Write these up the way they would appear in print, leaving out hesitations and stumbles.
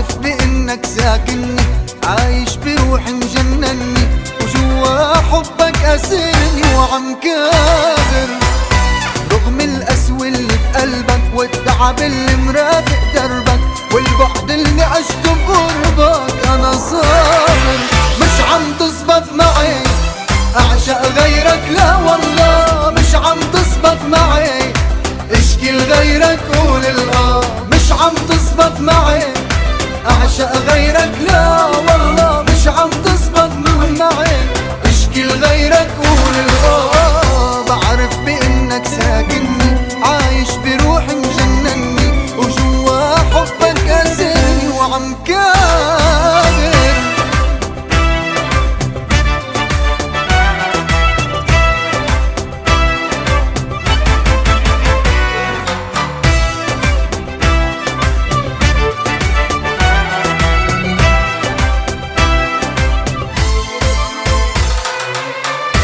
بعرف بإنك ساكنني، عايش بروحي مجنني، وجوا حبك أسرني وعم كابر. رغم القسوة اللي بقلبك والتعب اللي مرافق دربك والبعد اللي عشته بقربك، أنا صابر مش عم تزبط معي أعشق غيرك، لا والله مش عم تزبط معي اشكي لغيرك قول مش عم تزبط معي أعشق غيرك، لا والله مش عم تزبط معي اشكي لغيرك قول بعرف بإنك ساكنني، عايش بروحي مجنني، وجوا حبك أسرني وعم كابر.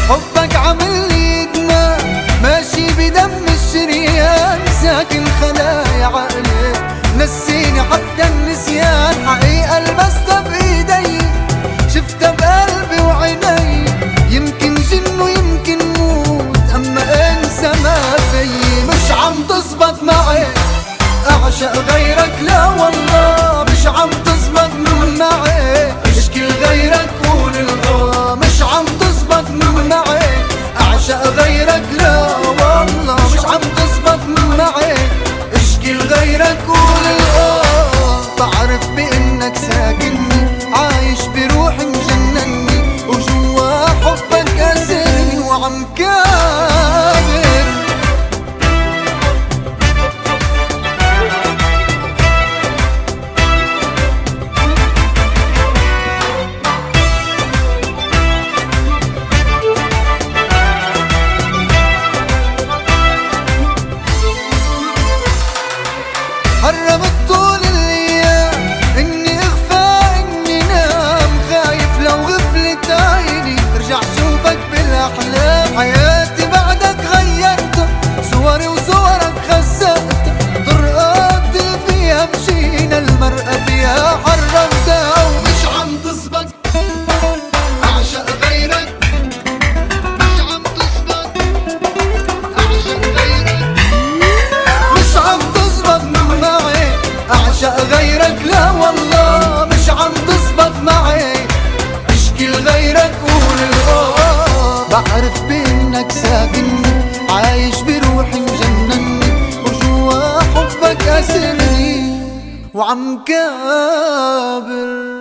حبك عامل لي ادمان ماشي بدم الشريان، ساكن خلايا عقلي نسيني حتى النسيان، حقيقة لمستها بإيدي شفتها بقلبي وعيني، يمكن جن ويمكن موت أما انسى ما فيي. مش عم تزبط معي أعشق غيرك، لا والله مش عم تزبط معي اشكي لغيرك قول مش عم تزبط معي أعشق غيرك، لا والله مش عم تزبط معي اشكي لغيرك قول بعرف بإنك ساكنني، عايش بروحي مجنني، وجوا حبك أسرني وعم كابر. حرمت طول الايام اني اغفى اني نام، خايف لو غفلت عيني ارجع شوفك بالاحلام، حياتي بعدك غيرتها صوري وصورك خسرتها، طرقات اللي فيها مشينا المرأة فيها حرمتها، ومش عم تزبط اعشق غيرك، مش عم تزبط اعشق غيرك، مش عم تزبط معي أعشق غيرك، لا والله مش عم تزبط معي اشكي لغيرك قول بعرف بإنك ساكنني، عايش بروحي مجنني، وجوا حبك أسرني وعم كابر.